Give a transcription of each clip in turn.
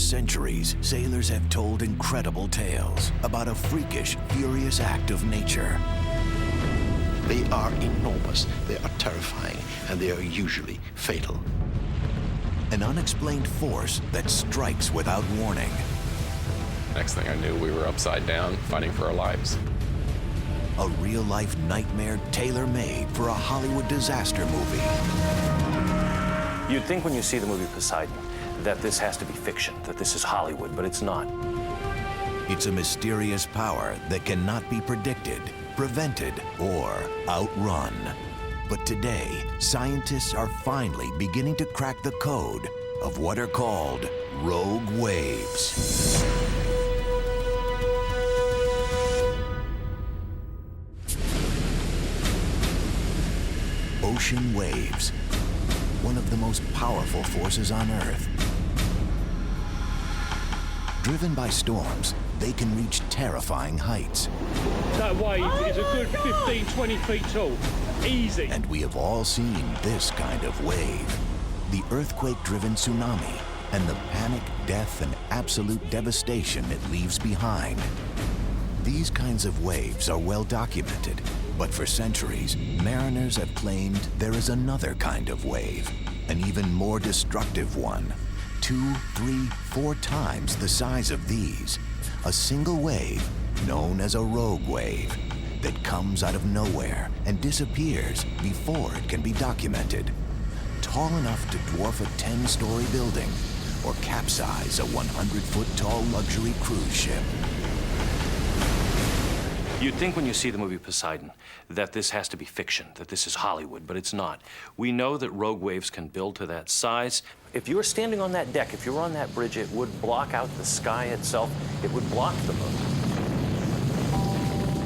centuries, sailors have told incredible tales about a freakish, furious act of nature. They are enormous, they are terrifying, and they are usually fatal. An unexplained force that strikes without warning. Next thing I knew, we were upside down, fighting for our lives. A real-life nightmare tailor-made for a Hollywood disaster movie. You'd think when you see the movie Poseidon that this has to be fiction, that this is Hollywood, but it's not. It's a mysterious power that cannot be predicted, prevented, or outrun. But today, scientists are finally beginning to crack the code of what are called rogue waves. Ocean waves, one of the most powerful forces on Earth. Driven by storms, they can reach terrifying heights. That wave is a good 15, 20 feet tall. Easy. And we have all seen this kind of wave. The earthquake-driven tsunami and the panic, death, and absolute devastation it leaves behind. These kinds of waves are well documented, but for centuries, mariners have claimed there is another kind of wave, an even more destructive one. 2, 3, 4 times the size of these. A single wave known as a rogue wave that comes out of nowhere and disappears before it can be documented. Tall enough to dwarf a 10-story building or capsize a 100-foot-tall luxury cruise ship. You'd think when you see the movie Poseidon that this has to be fiction, that this is Hollywood, but it's not. We know that rogue waves can build to that size. If you were standing on that deck, if you were on that bridge, it would block out the sky itself. It would block the moon.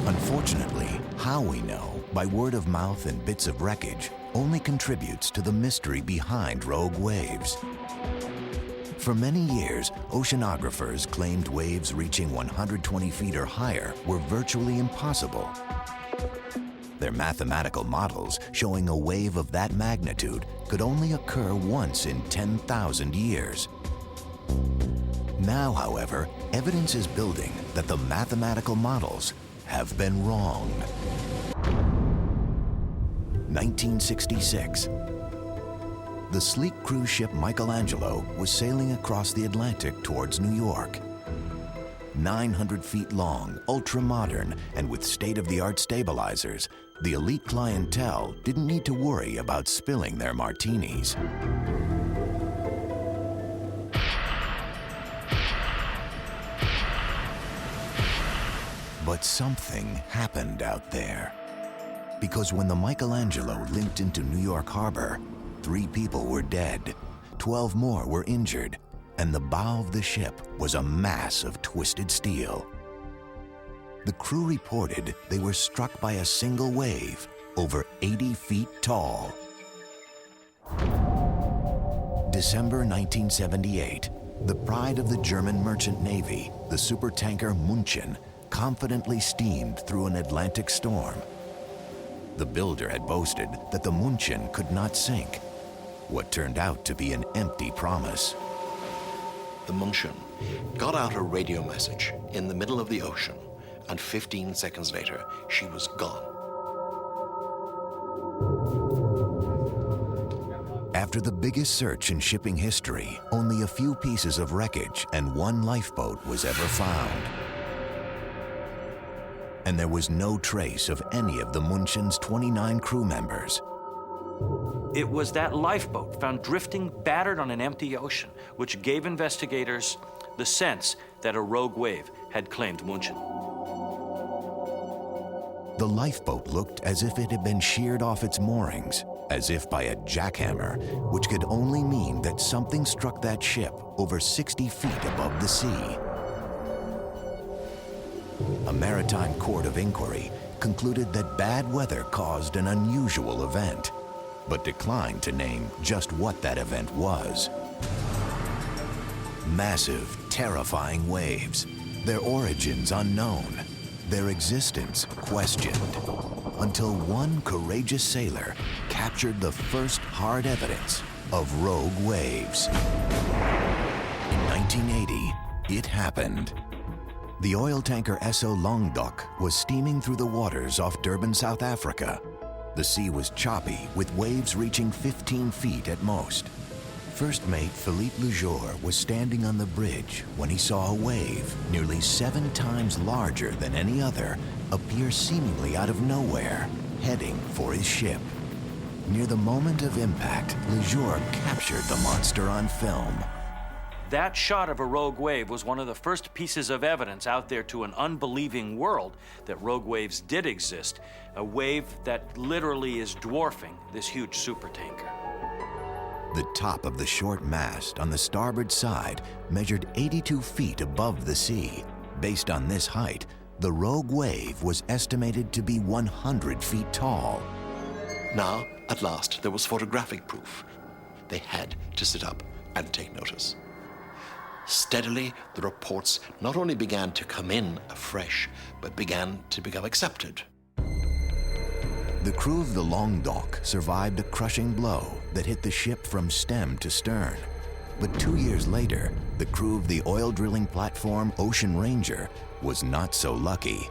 Unfortunately, how we know, by word of mouth and bits of wreckage, only contributes to the mystery behind rogue waves. For many years, oceanographers claimed waves reaching 120 feet or higher were virtually impossible. Their mathematical models showing a wave of that magnitude could only occur once in 10,000 years. Now, however, evidence is building that the mathematical models have been wrong. 1966. The sleek cruise ship Michelangelo was sailing across the Atlantic towards New York. 900 feet long, ultra-modern, and with state-of-the-art stabilizers, the elite clientele didn't need to worry about spilling their martinis. But something happened out there. Because when the Michelangelo limped into New York Harbor, 3 people were dead, 12 more were injured, and the bow of the ship was a mass of twisted steel. The crew reported they were struck by a single wave over 80 feet tall. December 1978, the pride of the German merchant navy, the supertanker München, confidently steamed through an Atlantic storm. The builder had boasted that the München could not sink, what turned out to be an empty promise. The München got out a radio message in the middle of the ocean, and 15 seconds later, she was gone. After the biggest search in shipping history, only a few pieces of wreckage and 1 lifeboat was ever found. And there was no trace of any of the München's 29 crew members. It was that lifeboat found drifting battered on an empty ocean, which gave investigators the sense that a rogue wave had claimed München. The lifeboat looked as if it had been sheared off its moorings, as if by a jackhammer, which could only mean that something struck that ship over 60 feet above the sea. A maritime court of inquiry concluded that bad weather caused an unusual event, but declined to name just what that event was. Massive, terrifying waves, their origins unknown, their existence questioned, until one courageous sailor captured the first hard evidence of rogue waves. In 1980, it happened. The oil tanker Esso Longdok was steaming through the waters off Durban, South Africa. The sea was choppy, with waves reaching 15 feet at most. First mate Philippe Lejour was standing on the bridge when he saw a wave, nearly 7 times larger than any other, appear seemingly out of nowhere, heading for his ship. Near the moment of impact, Lejour captured the monster on film. That shot of a rogue wave was one of the first pieces of evidence out there to an unbelieving world that rogue waves did exist, a wave that literally is dwarfing this huge supertanker. The top of the short mast on the starboard side measured 82 feet above the sea. Based on this height, the rogue wave was estimated to be 100 feet tall. Now, at last, there was photographic proof. They had to sit up and take notice. Steadily, the reports not only began to come in afresh, but began to become accepted. The crew of the Longdok survived a crushing blow that hit the ship from stem to stern. But 2 years later, the crew of the oil drilling platform Ocean Ranger was not so lucky.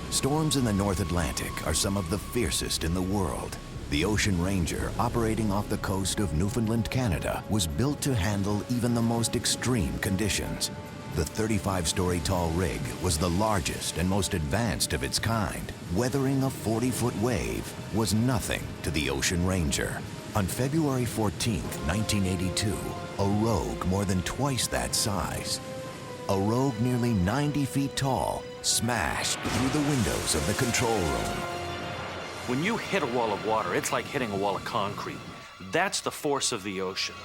Storms in the North Atlantic are some of the fiercest in the world. The Ocean Ranger, operating off the coast of Newfoundland, Canada, was built to handle even the most extreme conditions. The 35-story tall rig was the largest and most advanced of its kind. Weathering a 40-foot wave was nothing to the Ocean Ranger. On February 14, 1982, a rogue more than twice that size, a rogue nearly 90 feet tall, smashed through the windows of the control room. When you hit a wall of water, it's like hitting a wall of concrete. That's the force of the ocean.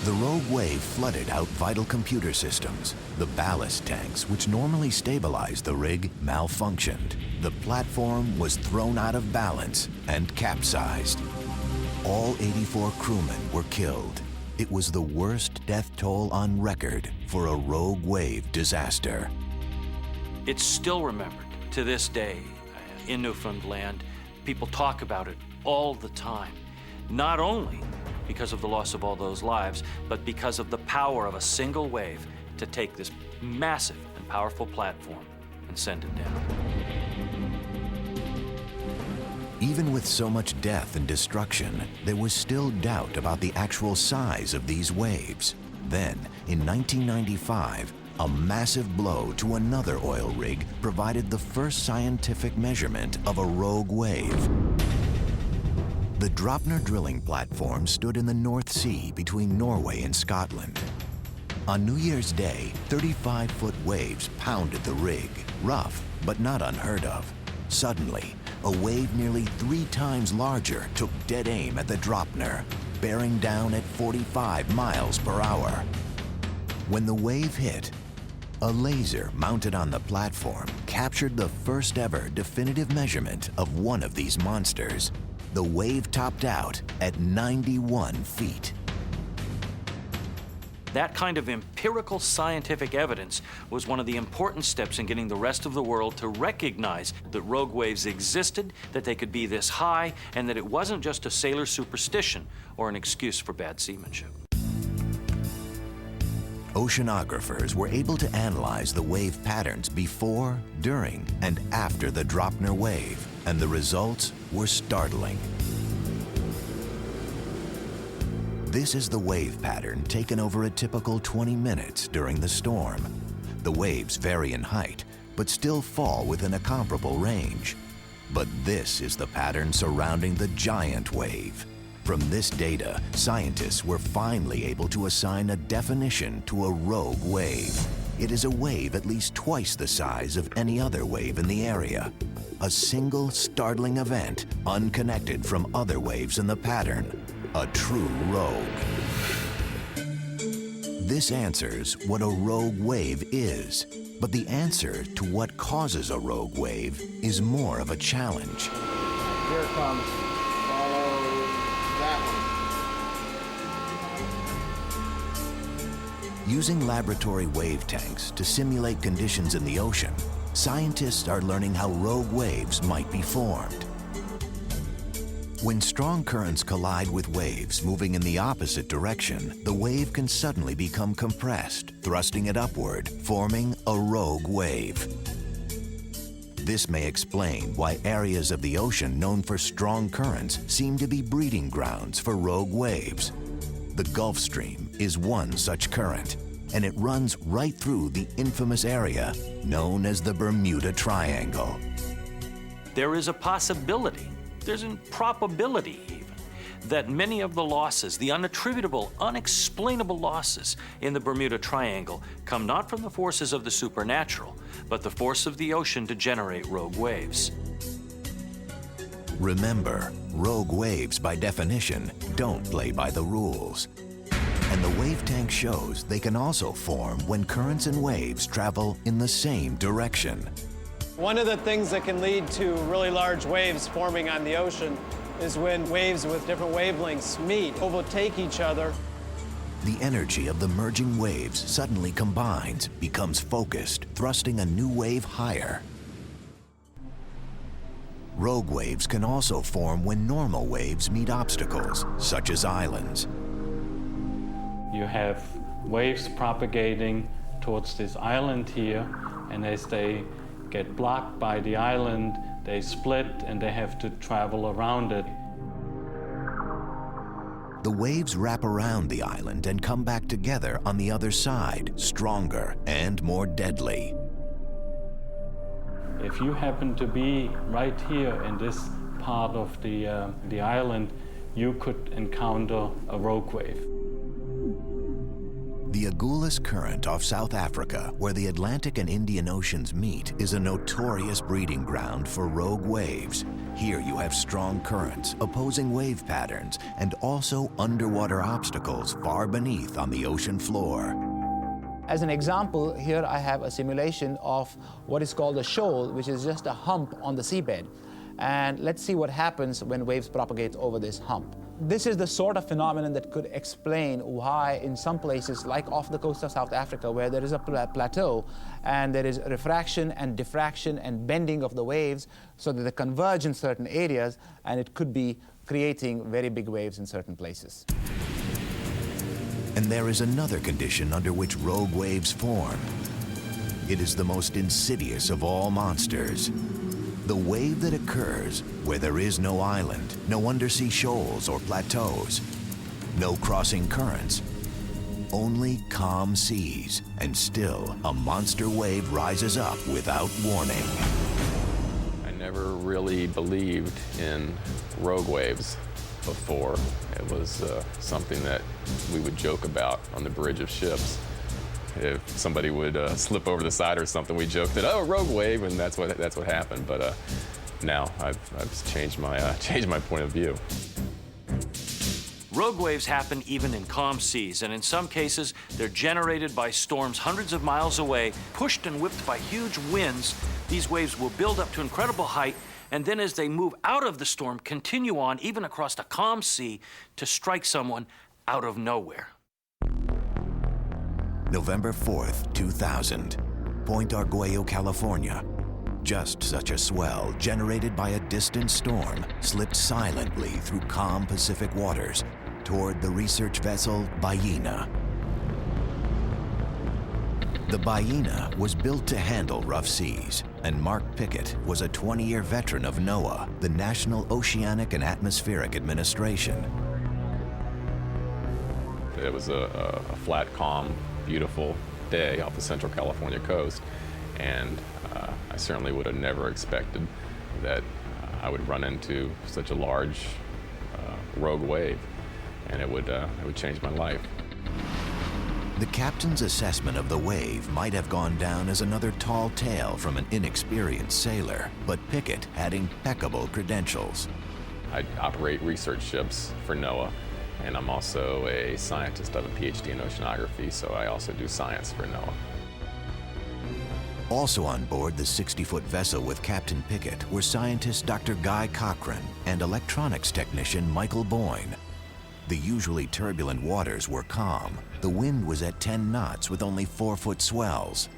The rogue wave flooded out vital computer systems. The ballast tanks, which normally stabilize the rig, malfunctioned. The platform was thrown out of balance and capsized. All 84 crewmen were killed. It was the worst death toll on record for a rogue wave disaster. It's still remembered to this day in Newfoundland. People talk about it all the time, not only because of the loss of all those lives, but because of the power of a single wave to take this massive and powerful platform and send it down. Even with so much death and destruction, there was still doubt about the actual size of these waves. Then, in 1995, a massive blow to another oil rig provided the first scientific measurement of a rogue wave. The Dropner drilling platform stood in the North Sea between Norway and Scotland. On New Year's Day, 35-foot waves pounded the rig, rough but not unheard of. Suddenly, a wave nearly 3 times larger took dead aim at the Dropner, bearing down at 45 miles per hour. When the wave hit, a laser mounted on the platform captured the first ever definitive measurement of one of these monsters. The wave topped out at 91 feet. That kind of empirical scientific evidence was one of the important steps in getting the rest of the world to recognize that rogue waves existed, that they could be this high, and that it wasn't just a sailor superstition or an excuse for bad seamanship. Oceanographers were able to analyze the wave patterns before, during, and after the Dropner wave, and the results were startling. This is the wave pattern taken over a typical 20 minutes during the storm. The waves vary in height, but still fall within a comparable range. But this is the pattern surrounding the giant wave. From this data, scientists were finally able to assign a definition to a rogue wave. It is a wave at least twice the size of any other wave in the area. A single startling event, unconnected from other waves in the pattern. A true rogue. This answers what a rogue wave is, but the answer to what causes a rogue wave is more of a challenge. Here it comes. Follow that one. Using laboratory wave tanks to simulate conditions in the ocean, scientists are learning how rogue waves might be formed. When strong currents collide with waves moving in the opposite direction, the wave can suddenly become compressed, thrusting it upward, forming a rogue wave. This may explain why areas of the ocean known for strong currents seem to be breeding grounds for rogue waves. The Gulf Stream is one such current, and it runs right through the infamous area known as the Bermuda Triangle. There is a possibility, there's a probability even, that many of the losses, the unattributable, unexplainable losses in the Bermuda Triangle come not from the forces of the supernatural, but the force of the ocean to generate rogue waves. Remember, rogue waves by definition don't play by the rules. And the wave tank shows they can also form when currents and waves travel in the same direction. One of the things that can lead to really large waves forming on the ocean is when waves with different wavelengths meet, overtake each other. The energy of the merging waves suddenly combines, becomes focused, thrusting a new wave higher. Rogue waves can also form when normal waves meet obstacles, such as islands. You have waves propagating towards this island here, and as they get blocked by the island, they split and they have to travel around it. The waves wrap around the island and come back together on the other side, stronger and more deadly. If you happen to be right here in this part of the island, you could encounter a rogue wave. The Agulhas Current off South Africa, where the Atlantic and Indian Oceans meet, is a notorious breeding ground for rogue waves. Here you have strong currents, opposing wave patterns, and also underwater obstacles far beneath on the ocean floor. As an example, here I have a simulation of what is called a shoal, which is just a hump on the seabed. And let's see what happens when waves propagate over this hump. This is the sort of phenomenon that could explain why in some places, like off the coast of South Africa, where there is a plateau and there is refraction and diffraction and bending of the waves so that they converge in certain areas, and it could be creating very big waves in certain places. And there is another condition under which rogue waves form. It is the most insidious of all monsters. The wave that occurs where there is no island, no undersea shoals or plateaus, no crossing currents, only calm seas, and still a monster wave rises up without warning. I never really believed in rogue waves before. It was something that we would joke about on the bridge of ships. If somebody would slip over the side or something, we joked that, oh, rogue wave, and that's what happened. But now I've changed my point of view. Rogue waves happen even in calm seas, and in some cases, they're generated by storms hundreds of miles away, pushed and whipped by huge winds. These waves will build up to incredible height, and then as they move out of the storm, continue on, even across a calm sea, to strike someone out of nowhere. November 4th, 2000, Point Arguello, California. Just such a swell generated by a distant storm slipped silently through calm Pacific waters toward the research vessel Ballena. The Ballena was built to handle rough seas, and Mark Pickett was a 20-year veteran of NOAA, the National Oceanic and Atmospheric Administration. It was a flat, calm, beautiful day off the Central California coast, and I certainly would have never expected that I would run into such a large rogue wave, and it would change my life. The captain's assessment of the wave might have gone down as another tall tale from an inexperienced sailor, but Pickett had impeccable credentials. I operate research ships for NOAA, and I'm also a scientist. I have a PhD in oceanography, so I also do science for NOAA. Also on board the 60-foot vessel with Captain Pickett were scientist Dr. Guy Cochran and electronics technician Michael Boyne. The usually turbulent waters were calm. The wind was at 10 knots with only 4-foot swells.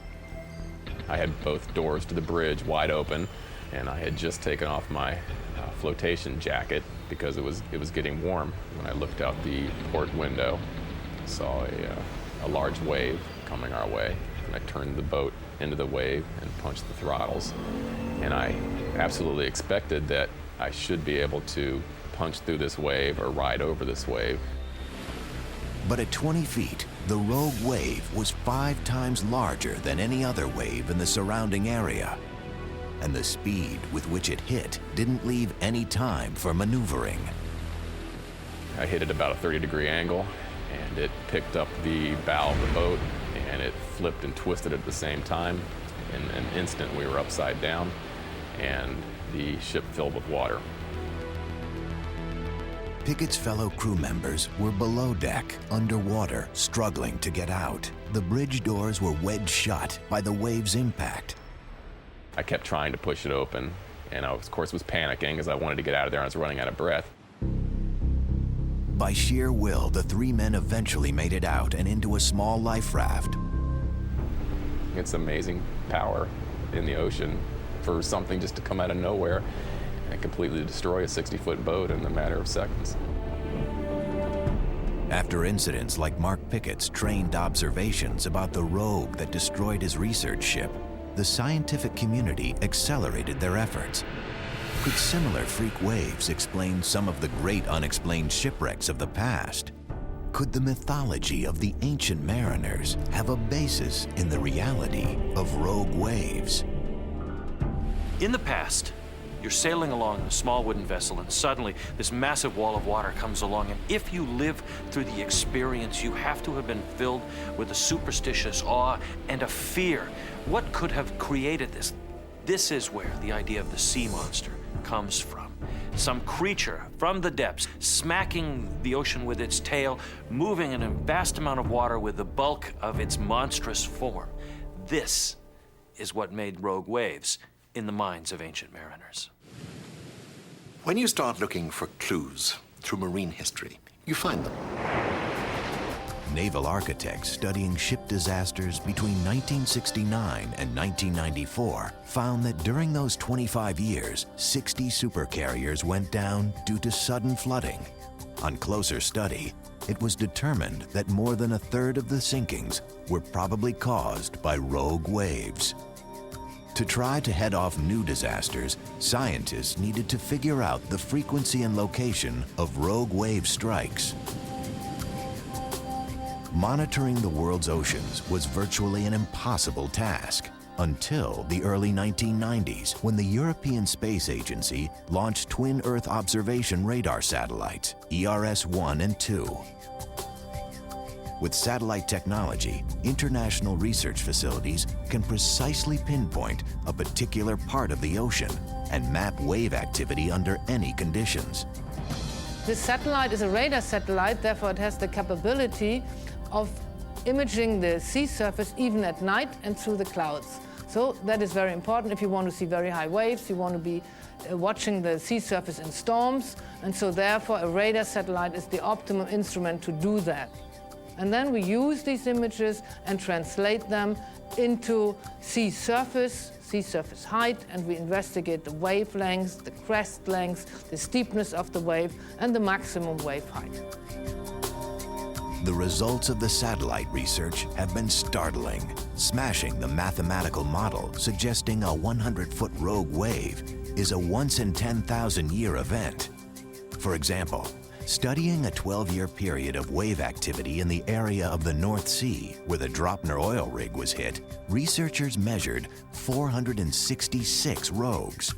I had both doors to the bridge wide open, and I had just taken off my flotation jacket, because it was getting warm. When I looked out the port window, I saw a large wave coming our way, and I turned the boat into the wave and punched the throttles. And I absolutely expected that I should be able to punch through this wave or ride over this wave. But at 20 feet, the rogue wave was 5 times larger than any other wave in the surrounding area. And the speed with which it hit didn't leave any time for maneuvering. I hit it about a 30-degree angle, and it picked up the bow of the boat, and it flipped and twisted at the same time. In an instant, we were upside down, and the ship filled with water. Pickett's fellow crew members were below deck, underwater, struggling to get out. The bridge doors were wedged shut by the wave's impact. I kept trying to push it open, and I, of course, was panicking because I wanted to get out of there. I was running out of breath. By sheer will, the 3 men eventually made it out and into a small life raft. It's amazing power in the ocean for something just to come out of nowhere and completely destroy a 60-foot boat in a matter of seconds. After incidents like Mark Pickett's trained observations about the rogue that destroyed his research ship, the scientific community accelerated their efforts. Could similar freak waves explain some of the great unexplained shipwrecks of the past? Could the mythology of the ancient mariners have a basis in the reality of rogue waves? In the past, you're sailing along in a small wooden vessel, and suddenly this massive wall of water comes along, and if you live through the experience, you have to have been filled with a superstitious awe and a fear. What could have created this? This is where the idea of the sea monster comes from. Some creature from the depths, smacking the ocean with its tail, moving in a vast amount of water with the bulk of its monstrous form. This is what made rogue waves in the minds of ancient mariners. When you start looking for clues through marine history, you find them. Naval architects studying ship disasters between 1969 and 1994 found that during those 25 years, 60 supercarriers went down due to sudden flooding. On closer study, it was determined that more than a third of the sinkings were probably caused by rogue waves. To try to head off new disasters, scientists needed to figure out the frequency and location of rogue wave strikes. Monitoring the world's oceans was virtually an impossible task until the early 1990s, when the European Space Agency launched twin Earth observation radar satellites, ERS-1 and 2. With satellite technology, international research facilities can precisely pinpoint a particular part of the ocean and map wave activity under any conditions. This satellite is a radar satellite, therefore it has the capability of imaging the sea surface even at night and through the clouds. So that is very important. If you want to see very high waves, you want to be watching the sea surface in storms, and so therefore a radar satellite is the optimum instrument to do that. And then we use these images and translate them into sea surface height, and we investigate the wavelengths, the crest lengths, the steepness of the wave, and the maximum wave height. The results of the satellite research have been startling, smashing the mathematical model suggesting a 100-foot rogue wave is a once-in-10,000-year event. For example, studying a 12-year period of wave activity in the area of the North Sea where the Dropner oil rig was hit, researchers measured 466 rogues.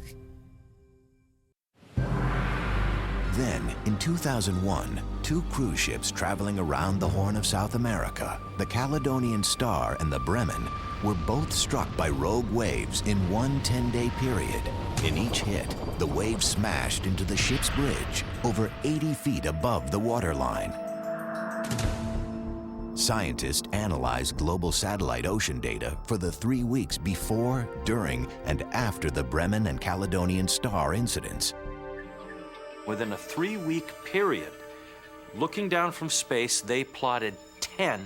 Then, in 2001, 2 cruise ships traveling around the Horn of South America, the Caledonian Star and the Bremen, were both struck by rogue waves in one 10-day period. In each hit, the wave smashed into the ship's bridge over 80 feet above the waterline. Scientists analyzed global satellite ocean data for the 3 weeks before, during, and after the Bremen and Caledonian Star incidents. Within a 3-week period, looking down from space, they plotted 10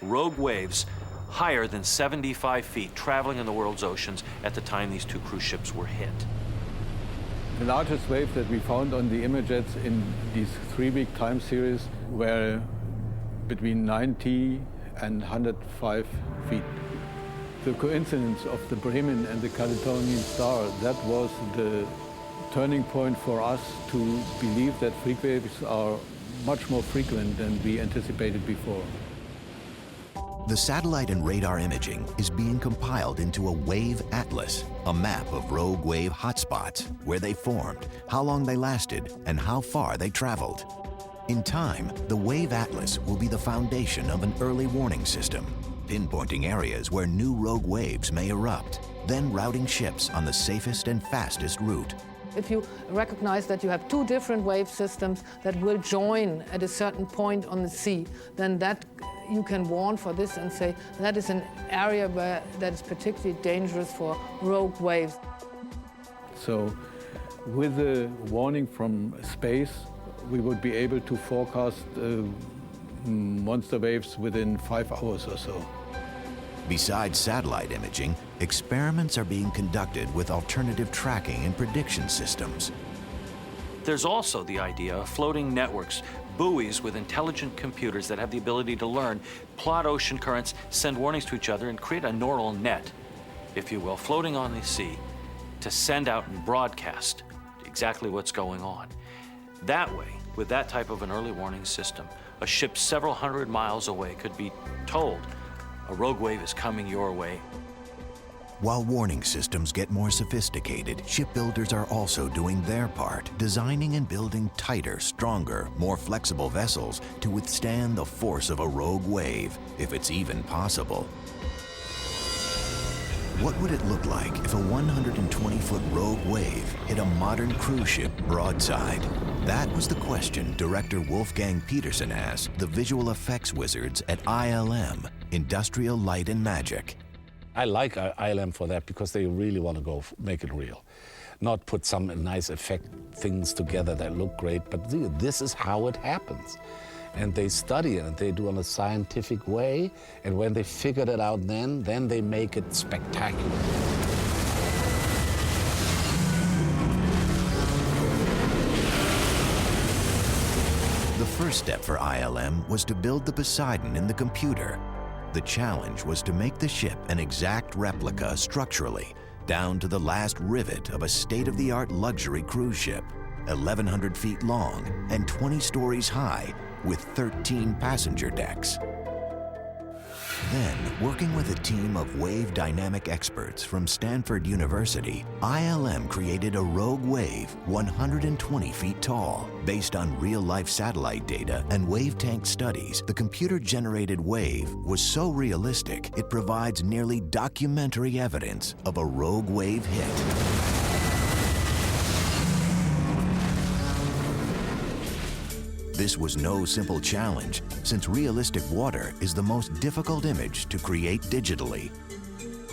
rogue waves higher than 75 feet traveling in the world's oceans at the time these 2 cruise ships were hit. The largest waves that we found on the images in these 3-week time series were between 90 and 105 feet. The coincidence of the Bremen and the Caledonian Star, that was the turning point for us to believe that freak waves are much more frequent than we anticipated before. The satellite and radar imaging is being compiled into a wave atlas, a map of rogue wave hotspots, where they formed, how long they lasted, and how far they traveled. In time, the wave atlas will be the foundation of an early warning system, pinpointing areas where new rogue waves may erupt, then routing ships on the safest and fastest route. If you recognize that you have two different wave systems that will join at a certain point on the sea, then that you can warn for this and say that is an area that is particularly dangerous for rogue waves. So with the warning from space, we would be able to forecast monster waves within 5 hours or so. Besides satellite imaging, experiments are being conducted with alternative tracking and prediction systems. There's also the idea of floating networks, buoys with intelligent computers that have the ability to learn, plot ocean currents, send warnings to each other, and create a neural net, if you will, floating on the sea to send out and broadcast exactly what's going on. That way, with that type of an early warning system, a ship several hundred miles away could be told a rogue wave is coming your way. While warning systems get more sophisticated, shipbuilders are also doing their part, designing and building tighter, stronger, more flexible vessels to withstand the force of a rogue wave, if it's even possible. What would it look like if a 120-foot rogue wave hit a modern cruise ship broadside? That was the question director Wolfgang Peterson asked the visual effects wizards at ILM, Industrial Light and Magic. I like ILM for that because they really want to go make it real. Not put some nice effect things together that look great, but this is how it happens. And they study it and they do it in a scientific way, and when they figured it out then they make it spectacular. The first step for ILM was to build the Poseidon in the computer. The challenge was to make the ship an exact replica structurally, down to the last rivet of a state-of-the-art luxury cruise ship, 1,100 feet long and 20 stories high, with 13 passenger decks. Then, working with a team of wave dynamic experts from Stanford University, ILM created a rogue wave 120 feet tall. Based on real-life satellite data and wave tank studies, the computer-generated wave was so realistic it provides nearly documentary evidence of a rogue wave hit. This was no simple challenge, since realistic water is the most difficult image to create digitally.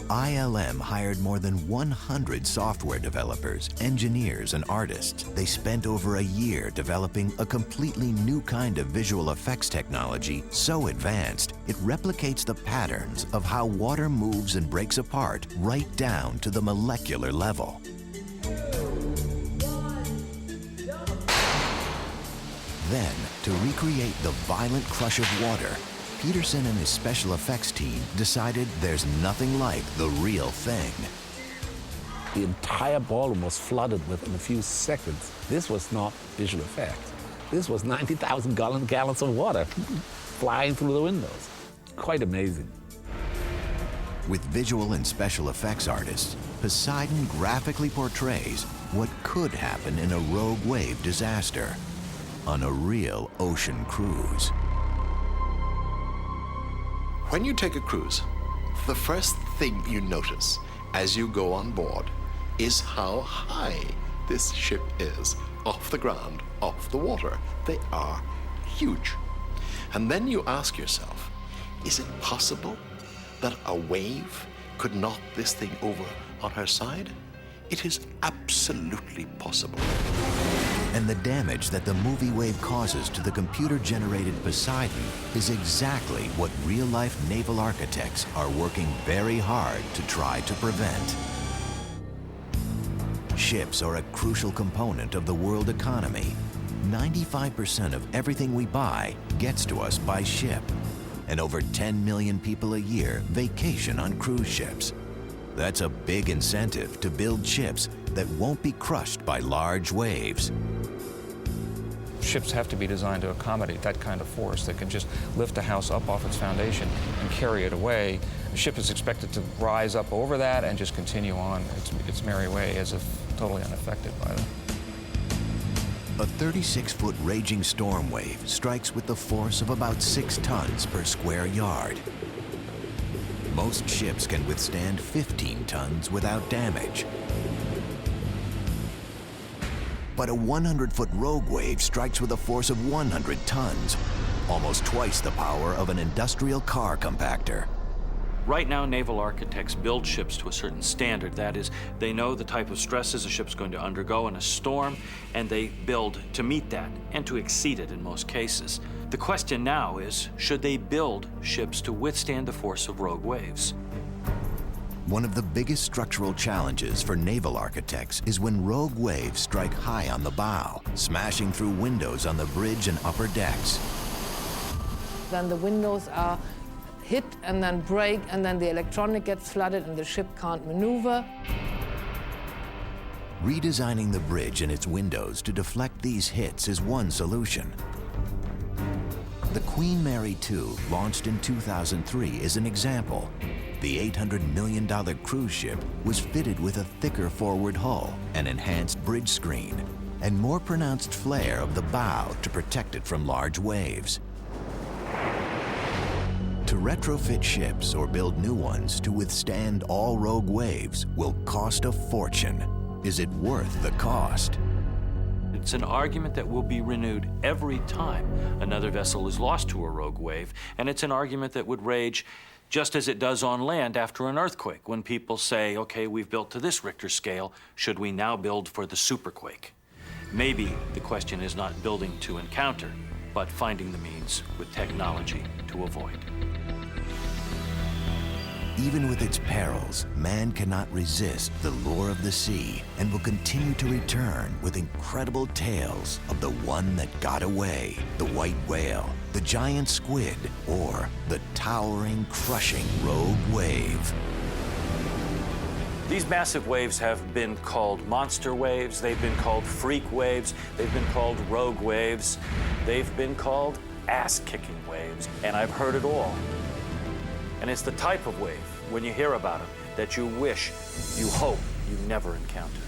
ILM hired more than 100 software developers, engineers, and artists. They spent over a year developing a completely new kind of visual effects technology so advanced it replicates the patterns of how water moves and breaks apart right down to the molecular level. Then, to recreate the violent crush of water, Peterson and his special effects team decided there's nothing like the real thing. The entire ballroom was flooded within a few seconds. This was not visual effects. This was 90,000 gallons of water flying through the windows. Quite amazing. With visual and special effects artists, Poseidon graphically portrays what could happen in a rogue wave disaster on a real ocean cruise. When you take a cruise, the first thing you notice as you go on board is how high this ship is off the ground, off the water. They are huge. And then you ask yourself, is it possible that a wave could knock this thing over on her side? It is absolutely possible. And the damage that the movie wave causes to the computer-generated Poseidon is exactly what real-life naval architects are working very hard to try to prevent. Ships are a crucial component of the world economy. 95% of everything we buy gets to us by ship. And over 10 million people a year vacation on cruise ships. That's a big incentive to build ships that won't be crushed by large waves. Ships have to be designed to accommodate that kind of force that can just lift a house up off its foundation and carry it away. A ship is expected to rise up over that and just continue on its merry way as if totally unaffected by that. A 36-foot raging storm wave strikes with the force of about 6 tons per square yard. Most ships can withstand 15 tons without damage. But a 100-foot rogue wave strikes with a force of 100 tons, almost twice the power of an industrial car compactor. Right now, naval architects build ships to a certain standard. That is, they know the type of stresses a ship's going to undergo in a storm, and they build to meet that and to exceed it in most cases. The question now is, should they build ships to withstand the force of rogue waves? One of the biggest structural challenges for naval architects is when rogue waves strike high on the bow, smashing through windows on the bridge and upper decks. Then the windows are hit and then break, and then the electronic gets flooded and the ship can't maneuver. Redesigning the bridge and its windows to deflect these hits is one solution. The Queen Mary II, launched in 2003, is an example. The $800 million cruise ship was fitted with a thicker forward hull, an enhanced bridge screen, and more pronounced flare of the bow to protect it from large waves. To retrofit ships or build new ones to withstand all rogue waves will cost a fortune. Is it worth the cost? It's an argument that will be renewed every time another vessel is lost to a rogue wave, and it's an argument that would rage just as it does on land after an earthquake, when people say, okay, we've built to this Richter scale, should we now build for the superquake? Maybe the question is not building to encounter, but finding the means with technology to avoid. Even with its perils, man cannot resist the lure of the sea and will continue to return with incredible tales of the one that got away, the white whale, the giant squid, or the towering, crushing rogue wave. These massive waves have been called monster waves, they've been called freak waves, they've been called rogue waves, they've been called ass-kicking waves, and I've heard it all. And it's the type of wave, when you hear about them, that you wish, you hope you never encounter.